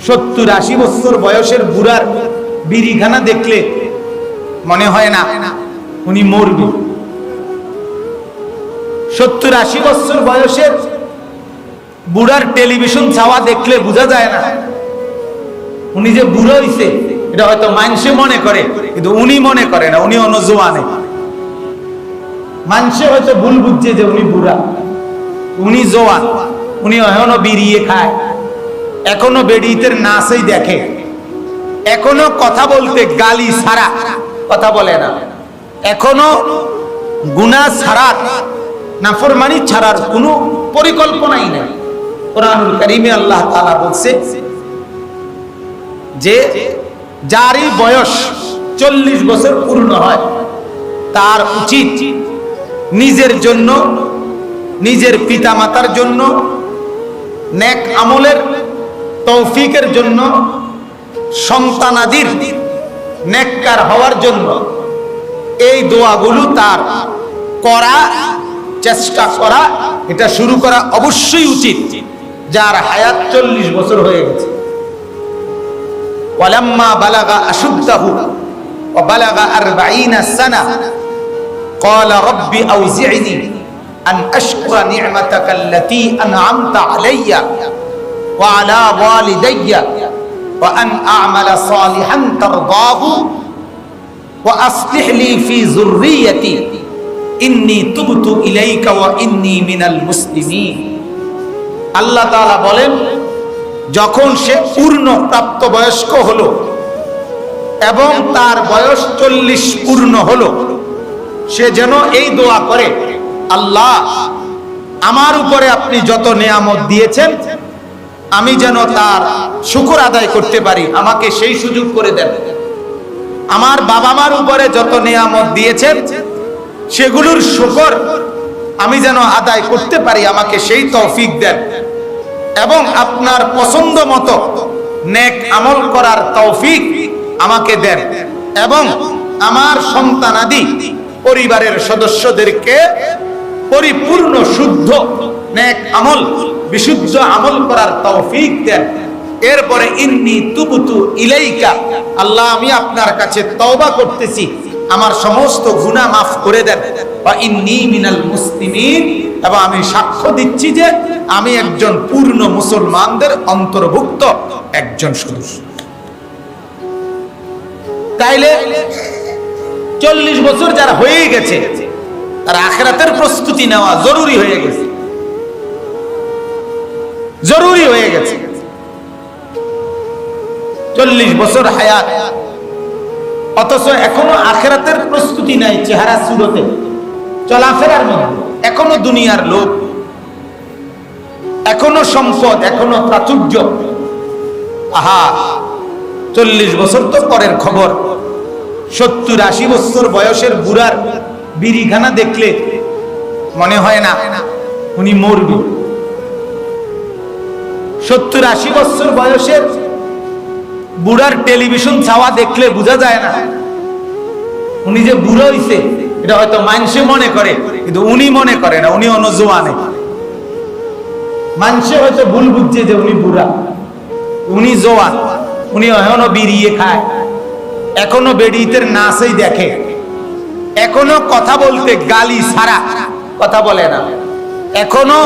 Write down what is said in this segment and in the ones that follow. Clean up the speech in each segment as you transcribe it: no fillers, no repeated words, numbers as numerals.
70-80 বছর বয়সের বুড়ার বিড়িখানা দেখলে মনে হয় না উনি মরবে। 70-80 বছর বয়সের বুড়ার টেলিভিশন ছাওয়া দেখলে বোঝা যায় না উনি যে বুড়ো হইছে। এটা হয়তো মানুষে মনে করে, কিন্তু উনি মনে করে না, উনি অনজওয়ানে। মানুষে হয়তো ভুল বুঝছে যে উনি বুড়া, উনি জওয়ান। উনি এখনো বিড়িয়ে খায়, এখনো বেডিতের নাচই দেখে, এখনো কথা বলতে গালি ছাড়া কথা বলে না, এখনো গুনাহ ছাড়ার, নাফরমানি ছাড়ার কোনো পরিকল্পনাই নেই। কোরআনুল কারীমে আল্লাহ তাআলা বলছে যে যারই বয়স 40 বছর পূর্ণ হয় তার উচিত নিজের জন্য, নিজের পিতামাতার জন্য, নেক আমলের তৌফিকের জন্য, সন্তানাদির নেককার হওয়ার জন্য এই দোয়াগুলো তার করা, চেষ্টা করা, এটা শুরু করা অবশ্যই উচিত যার হায়াত 40 বছর হয়ে গেছে। ওয়ালাম্মা বালাগা আশুদ্দাহু ওয়া বালাগা 40 সানা ক্বালা রাব্বি আউজি'নি আন আশকুরা নি'মাতাকাল্লাতী আন'আমতা আলাইয়া ওয়া আলা ওয়ালিদাইয়া ওয়া আন আ'মালা সালিহান তারদাহু ওয়া আসলিহ লি ফি যুররিয়্যাতি ইন্নী তুবতু ইলাইকা ওয়া ইন্নী মিনাল মুসলিমিন। আল্লাহ তাআলা বলেন, যখন সে পূর্ণ প্রাপ্তবয়স্ক হলো এবং তার বয়স 40 পূর্ণ হলো, সে যেন এই দোয়া করে, আল্লাহ আমার উপরে আপনি যত নিয়ামত দিয়েছেন আমি যেন তার শুকর আদায় করতে পারি, আমাকে সেই সুযোগ করে দেন। আমার বাবা মার উপরে যত নিয়ামত দিয়েছেন সেগুলোর শুকর আমি যেন আদায় করতে পারি, আমাকে সেই তৌফিক দেন। এবং আপনার পছন্দ মতো নেক আমল করার তৌফিক আমাকে দেন। এবং আমার সন্তানাদি পরিবারের সদস্যদেরকে পরিপূর্ণ শুদ্ধ নেক আমল, বিশুদ্ধ আমল করার তৌফিক দেন। এরপরে ইন্নী তুবতু ইলাইকা, আল্লাহ আমি আপনার কাছে তওবা করতেছি, আমার সমস্ত গুনাহ মাফ করে দেন। ওয়া ইন্নী মিনাল মুসলিমিন, এবং আমি সাক্ষ্য দিচ্ছি যে আমি একজন পূর্ণ মুসলমানদের অন্তর্ভুক্ত একজন সদস্য। তাইলে 40 বছর যারা হয়ে গেছে তার আখিরাতের প্রস্তুতি নেওয়া জরুরি হয়ে গেছে, জরুরি হয়ে গেছে। 40 বছর হায়াত, অথচ এখনো আখিরাতের প্রস্তুতি নাই চেহারা সুরতে, চলাফেরার মধ্যে এখনো দুনিয়ার লোক, এখনো সম্পদ, এখনো প্রাচুর্য। আহা, 40 বছর তো পরের খবর। 70-80 বছর বয়সের বুড়ার বিড়িখানা দেখলে মনে হয় না উনি মরবে। 70-80 বছর বয়সের বুড়ার টেলিভিশন ছাওয়া দেখলে বোঝা যায় না উনি যে বুড়ো হইছে। এটা হয়তো মানুষে মনে করে, কিন্তু উনি মনে করে না, উনি অনজওয়ানে। মানুষে হয়তো ভুল বুঝছে যে উনি বুড়া, উনি জওয়ান। উনি এখনো বিড়িয়ে খায়, এখনো বেডিতের নাচই দেখে, এখনো কথা বলতে গালি ছাড়া কথা বলে না, এখনো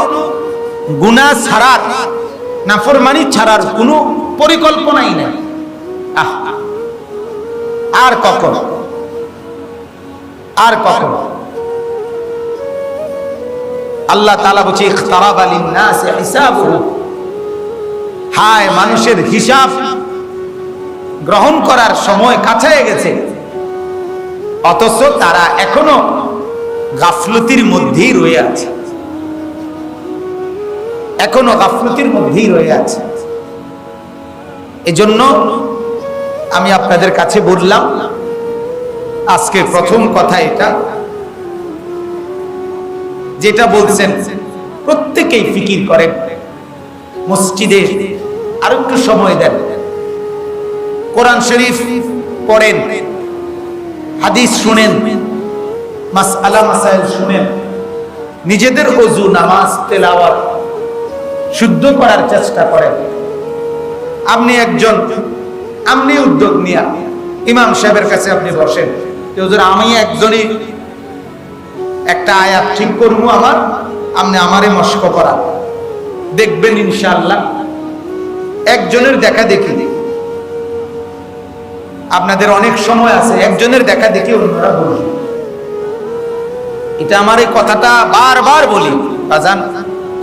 গুনাহ ছাড়ার, নাফরমানি ছাড়ার কোনো পরিকল্পনাই নেই। আর কখন, আর কখন? আল্লাহ তাআলা বলছে ইখতারাবা লিন-নাসি হিসাবুহু, হায় মানুষের হিসাব গ্রহণ করার সময় কাছে গেছে, অথচ তারা এখনো গাফলতির মধ্যেই রয়ে আছে, এখনো গাফলতির মধ্যেই রয়ে আছে। এজন্য আমি আপনাদের কাছে বললাম, আজকে প্রথম কথা এটা, যেটা বলছেন প্রত্যেকেই ফিকির করেন, মসজিদে আর একটু সময় দেন, কোরআন শরীফ পড়েন, হাদিস শুনেন, মাসআলা মাসাইল শুনেন, নিজেদের ওযু নামাজ তেলাওয়াত শুদ্ধ করার চেষ্টা করেন। আপনি একজন, আপনি উদ্যোগ নিয়া ইমাম সাহেবের কাছে আপনি বসেন, হুজুর আমি একজনই একটা আয়াত ঠিক করবো আমার, আপনি আমারে মশক করা, দেখবেন ইনশাআল্লাহ একজনের দেখা দেখি আপনাদের অনেক সময় আছে, একজনের দেখা দেখি অন্যরা বলবে। এটা আমার এই কথাটা বারবার বলি বাজান,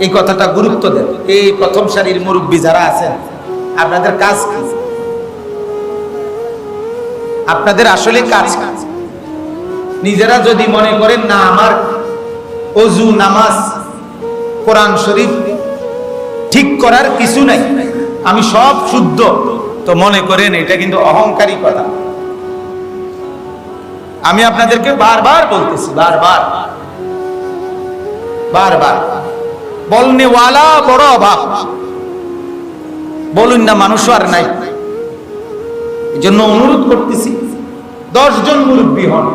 এই কথাটা গুরুত্ব দেন। এই প্রথম সারির মুরব্বী যারা আছেন, আপনাদের কাজ কি? আপনাদের আসলে কাজ নিজেরা যদি মনে করেন না আমার ওযু, নামাজ, কোরআন শরীফ ঠিক করার কিছু নাই, আমি সব শুদ্ধ, তো মনে করেন এটা কিন্তু অহংকারী কথা। আমি আপনাদেরকে বারবার বলতেছি, বারবার বারবার, বলনেওয়ালা বড় অভাব, বলুন না মানুষও আর নাই। এই জন্য অনুরোধ করতেছি 10 জন মুরব্বী হন,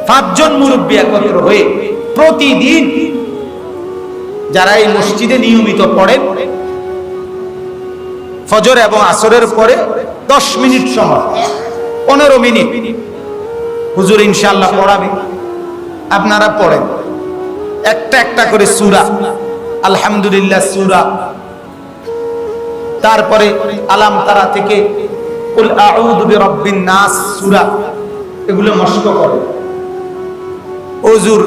5 জন মুরব্বী একত্র হয়ে প্রতিদিন যারা এই মসজিদে নিয়মিত পড়েন, ফজর এবং আসরের পরে 10 মিনিট সময়, 15 মিনিট হুজুর ইনশাআল্লাহ পড়াবে, আপনারা পড়েন একটা একটা করে সূরা, আলহামদুলিল্লাহ সূরা, তারপরে আলাম তারা থেকে কুল আউযু বিরাব্বিন নাস সূরা, এগুলো মশক করে। ওযুর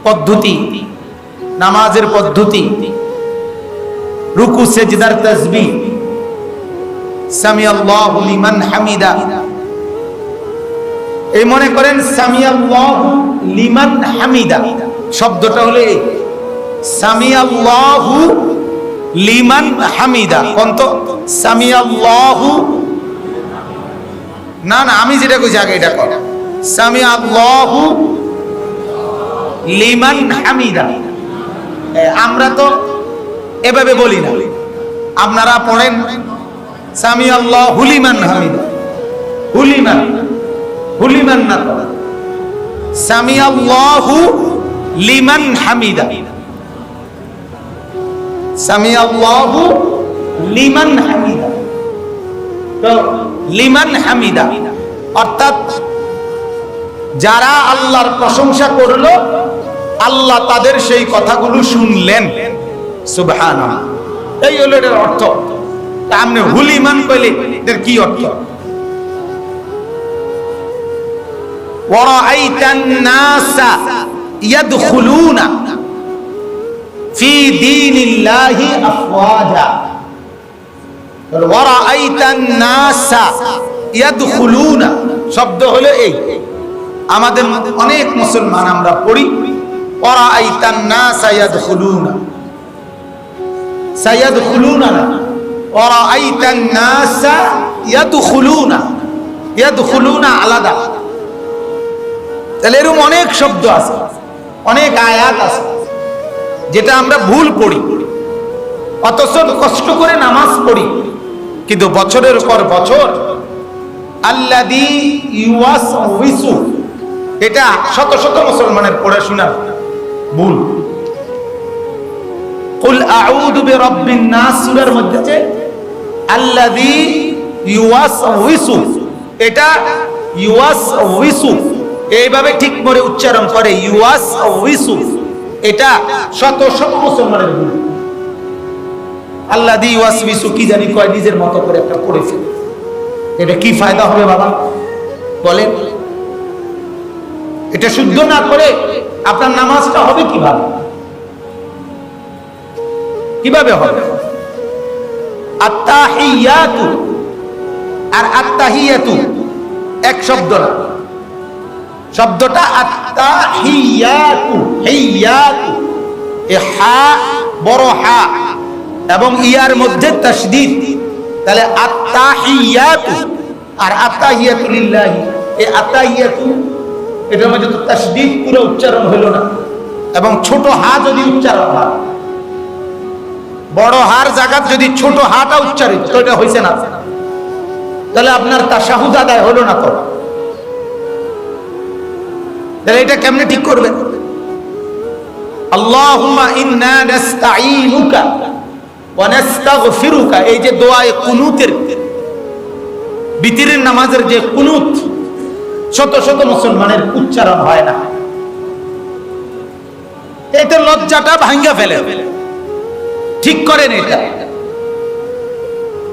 পদ্ধতি, নামাজের পদ্ধতি, রুকু সেজদার তাসবিহ, সামি আল্লাহু লিমান হামিদা, এই মনে করেন সামি আল্লাহু লিমান হামিদা শব্দটা হলো এই সামি আল্লাহু লিমান হামিদা, কোন তো সামি আল্লাহু, না না আমি যেটা কইছি আগে এটা কর, সামি আল্লাহু লিমান হামিদা। আমরা তো এভাবে বলি না, আপনারা পড়েন সামি আল্লাহু লিমান হামিদা, হুলিমান, হুলিমান না তো, সামি আল্লাহু লিমান হামিদা, সামি আল্লাহু লিমান হামিদা। তো লিমান হামিদা অর্থাৎ যারা আল্লাহর প্রশংসা করলো, আল্লাহ তাদের সেই কথাগুলো শুনলেন, সুবহানাল্লাহ, এই হলো এর অর্থ। তা আপনি হুলিমান কইলে এর কি অর্থ? ওয়ারাআইতান নাসা ইয়াদখুলুনা ফি দীনিল্লাহি আফওয়াজা, ওয়ারাআইতান নাসা ইয়াদখুলুনা শব্দ হলো এই, আমাদের অনেক মুসলমান আমরা পড়ি ওয়ারাআইতান নাসা ইয়াদখুলুনা, সায়াদখুলুনা না, ওয়ারাআইতান নাসা ইয়াদখুলুনা, ইয়াদখুলুনা আলাদা। তাহলে এরকম অনেক শব্দ আছে, অনেক আয়াত আছে যেটা আমরা ভুল পড়ি, অথচ কষ্ট করে নামাজ পড়ি, কিন্তু বছরের পর বছর আল্লাযী ইউওয়াসউইসু, এটা শত শত মুসলমানের পড়াশোনা ভুল। কুল আউযু বিরাব্বিন নাস সূরার মধ্যে যে আল্লাযী ইউওয়াসউইসু, এটা ইউওয়াসউইসু এইভাবে ঠিক করে উচ্চারণ করে ইউওয়াসউইসু, এটা শত শত মুসলমানের ভুল। আল্লাযী ইউওয়াসউইসু কি জানি কয়, নিজের মতো করে একটা পড়ে ফেলে, এটা কি ফায়দা হবে বাবা বলেন? এটা শুদ্ধ না করে আপনার নামাজটা হবে কিভাবে? কিভাবে হবে? আত্তাহিয়াতু আর আত্তাহিয়াতু এক শব্দ না, শব্দটা আত্তাহিয়াতু, হিয়াতু, এ হা বড় হা এবং ইয়ার মধ্যে তাসদীদ, তাহলে আত্তাহিয়াতু আর আত্তাহিয়াতু লিল্লাহি, এই আত্তাহিয়াতু এটার মধ্যে তো তাসদীদ পুরো উচ্চারণ হলো না, এবং ছোট হা যদি উচ্চারণ হয়, বড় হার জায়গায় যদি ছোট হাটা উচ্চারিত, তো এটা হইছে না, তাহলে আপনার তাশাহুদ আদায় হলো না। তো তাহলে এটা কেমনে ঠিক করবেন? আল্লাহুম্মা ইন্না নাস্তাঈনুকা ওয়া নাস্তাগফিরুকা, এই যে দোয়ায়ে কুনুতের, বিতিরের নামাজের যে কুনুত, শত শত মুসলমানের উচ্চারণ হয় না। এটা লজ্জাটা ভাঙ্গা ফেলে, ঠিক করেন,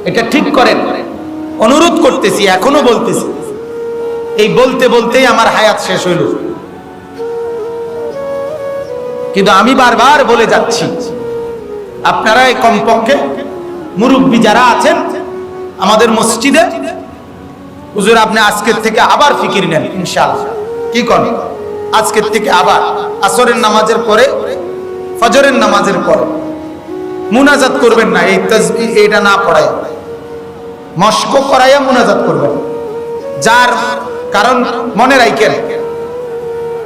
এটা ঠিক করেন। অনুরোধ করতেছি, এখনো বলতেছি, এই বলতে বলতেই আমার হায়াত শেষ হইল। কিন্তু আমি বারবার বলে যাচ্ছি, আপনারা এই কমপক্ষে মুরব্বী যারা আছেন আমাদের মসজিদে, হুজুর আপনি আজকের থেকে আবার ফিকির নেন ইনশাআল্লাহ। কি করেন? আজকের থেকে আবার আসরের নামাজের পরে, ফজরের নামাজের পরে মুনাজাত করবেন না, এই তাসবিহ এটা না পড়ায়, মস্ক করাইয়া মুনাজাত করবেন। যার কারণ মনে রাখেন,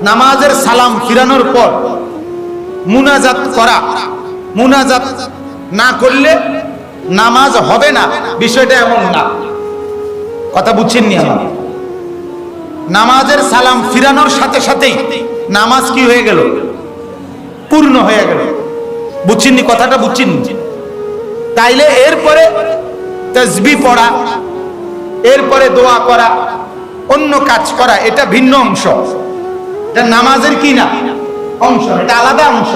নামাজের সালাম ফিরানোর পর মুনাজাত করা, মুনাজাত না করলে নামাজ হবে না, বিষয়টা এমন না। কথা বুঝছেননি আমার? নামাজের সালাম ফিরানোর সাথে সাথেই নামাজ কি হয়ে গেল? পূর্ণ হয়ে গেল। বুঝছেননি কথাটা? বুঝছেননি? তাইলে এরপরে তাসবিহ পড়া, এরপরে দোয়া করা, অন্য কাজ করা, এটা ভিন্ন অংশ। এটা নামাজের কি না অংশ, এটা আলাদা অংশ।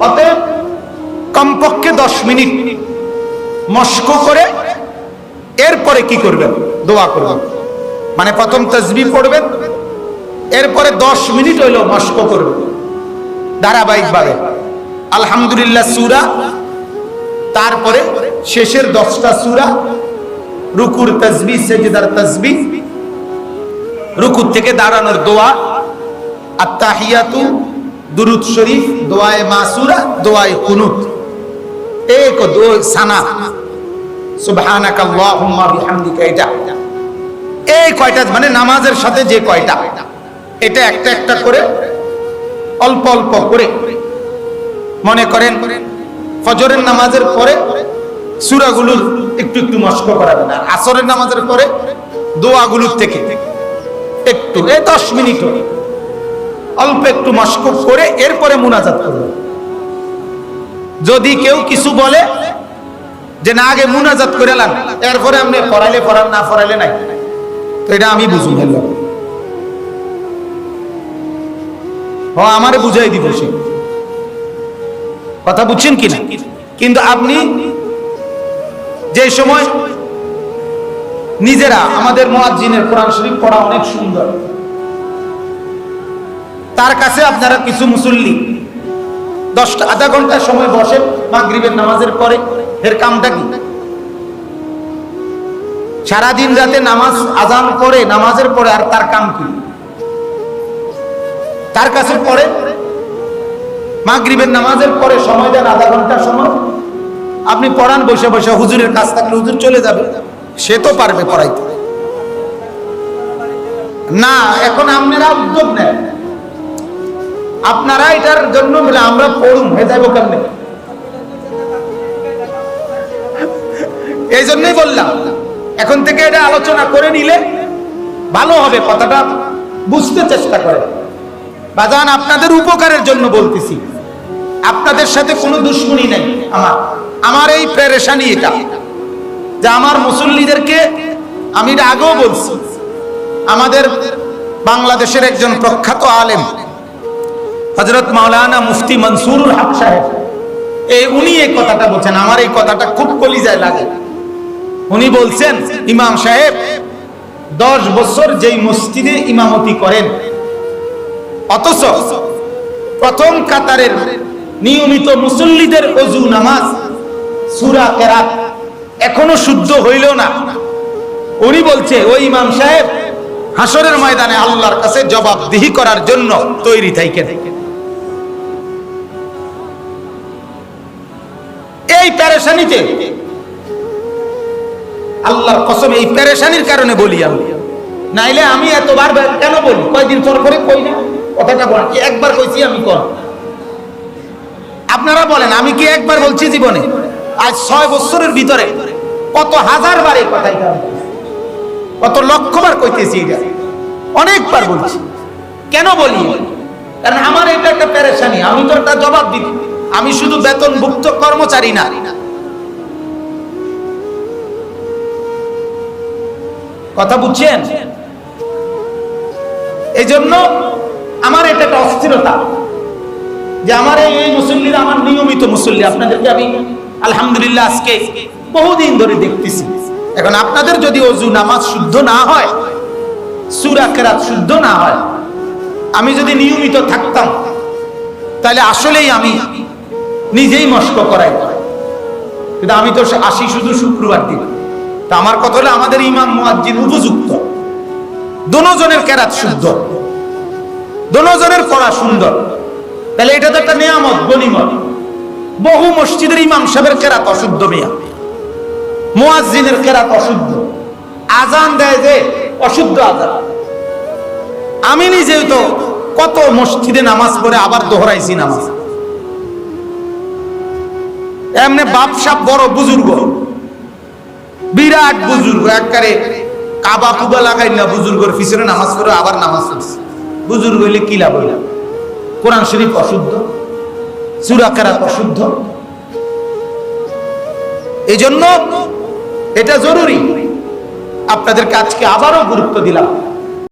অতএব কমপক্ষে 10 মিনিট মস্ক করে এরপরে কি করবেন? দোয়া করবেন। মানে প্রথম তাসবিহ পড়বেন, এরপরে 10 মিনিট হইল মস্ক করবেন ধারাবাহিকভাবে। আলহামদুলিল্লাহ সূরা, তারপরে শেষের 10টা সূরা, রুকুর তাসবিহ, সিজদার তাসবিহ, রুকু থেকে দাঁড়ানোর দোয়া, আত্তাহিয়াতু, দুরুদ শরীফ, দোয়ায়ে মাসুরা, দোয়ায়ে কুনুত, এক দো সানা, সুবহানাকাল্লাহুম্মা বিহামদিকা, এটা এই কয়টা, মানে নামাজের সাথে যে কয়টা, এটা একটা একটা করে অল্প অল্প করে। মনে করেন ফজরের নামাজের পরে সূরাগুলোর একটু একটু মস্ক করাবেন, আর আসরের নামাজের পরে দোয়াগুলোর থেকে একটু, এই 10 মিনিট অল্প একটু মস্ক করে এরপরে মুনাজাত করবেন। যদি কেউ কিছু বলে যে না আগে মুনাজাত করে এলাম, এরপরে আপনি পড়াইলে পড়ান, না পড়াইলে নাই, তো এটা আমি বুঝুন ফেললাম, আমারে বুঝাই দিব সে। কথা বুঝছেন কিনা? কিন্তু আপনি যে সময় নিজেরা, আমাদের মুয়াজ্জিনের কোরআন শরীফ পড়া অনেক সুন্দর, তার কাছে আপনারা কিছু মুসল্লি 10টা আধা ঘন্টা সময় বসে মাগরিবের নামাজের পরে, এর কামটা কি? সারাদিন রাতে নামাজ আজান করে, নামাজের পরে, আর তার কাম কি? তার কাছে পড়ে মাগরিবের নামাজের পরে সময় দেন আধা ঘন্টা সময়, আপনি পড়ান বসে বসে, হুজুরের কাছ থাকলে হুজুর চলে যাবে, সে তো পারবে পড়াইতে। না, এখন আপনারা উদ্যোগ নেন, আপনারা এটার জন্য বলে আমরা পড়ুন হয়ে যাবো কেমনে? এই জন্যই বললাম এখন থেকে এটা আলোচনা করে নিলে ভালো হবে। কথাটা বুঝতে চেষ্টা করে বাজান, আপনাদের উপকারের জন্য বলতেছি, আপনাদের সাথে কোনো দুশ্মনী নেই। আমার এই পেরেশানি এটা, যে আমার মুসল্লিদেরকে, আমি এটা আগেও বলছি, আমাদের বাংলাদেশের একজন প্রখ্যাত আলেম হযরত মাওলানা মুফতি মনসুরুল হক সাহেব, উনি এই কথাটা বলছেন, আমার এই কথাটা খুব কলিজায় লাগে। উনি বলছেন, ইমাম সাহেব 10 বছর যেই মসজিদে ইমামতি করেন, অথচ প্রথম কাতারের নিয়মিত মুসল্লিদের ওযু নামাজ, সূরা কেরাত এখনো শুদ্ধ হইল না। উনি বলছে ওই ইমাম সাহেব হাসরের ময়দানে আল্লাহর কাছে জবাবদিহি করার জন্য তৈরি থাকেন। এই পেরেশানিতে, আল্লাহর কসম এই পেরেশানির কারণে বলি আমি, নাইলে আমি এতবার কেন বলি? কয়দিন পর করে কই না কথাটা, বল কি একবার কইছি আমি? কোন আপনারা বলেন, আমি কি একবার বলছি জীবনে? আজ 6 বছরের ভিতরে কত হাজার বার এই কথাই, কত লক্ষবার কইতেছি, এটা অনেকবার বলছি। কেন বলি? কারণ আমার এটা একটা পেরেশানি, আমি তো একটা জবাব দিই। আমি শুধু বেতনভুক্ত কর্মচারী না, কথা বুঝছেন? এই জন্য আমার এটা একটা অস্থিরতা যে আমার এই মুসল্লিরা আমার নিয়মিত মুসল্লি, আপনাদেরকে আমি আলহামদুলিল্লাহ আজকে বহুদিন ধরে দেখতেছি। এখন আপনাদের যদি ওযু নামাজ শুদ্ধ না হয়, সূরা কেরাত শুদ্ধ না হয়, আমি যদি নিয়মিত থাকতাম তাহলে আসলেই আমি নিজেই মস্ক করাই, কিন্তু আমি তো আসি শুধু শুক্রবার দিন। তা আমার কথা হলো আমাদের ইমাম মুয়াজ্জিন উপযুক্ত, দুজনের কেরাত শুদ্ধ, দুজনের পড়া সুন্দর, তাহলে এটা তো একটা নিয়ামত, গনিমত। বহু মসজিদের ইমাম সাহেবের কেরাত অশুদ্ধ, মিয়া মুয়াজ্জিনের কেরাত অশুদ্ধ, আজান দেয় যে অশুদ্ধ আজান। আমি নিজেও তো কত মসজিদে নামাজ পড়ে আবার দোহরাইছি নামাজ। এমনি বাপসাপ বড় বুজুর্গ, বিরাট বুজুর্গ, একবারে কাবা কুবা লাগাই না বুজুর্গের পিছনে নামাজ পড়ে আবার নামাজ পড়ছে। বুজুর্গ হইলে কি লাভ হইল? কোরআন শরীফ অশুদ্ধ, সূরা কেরাত অশুদ্ধ। এই জন্য এটা জরুরি, আপনাদেরকে আজকে আবারও গুরুত্ব দিলাম।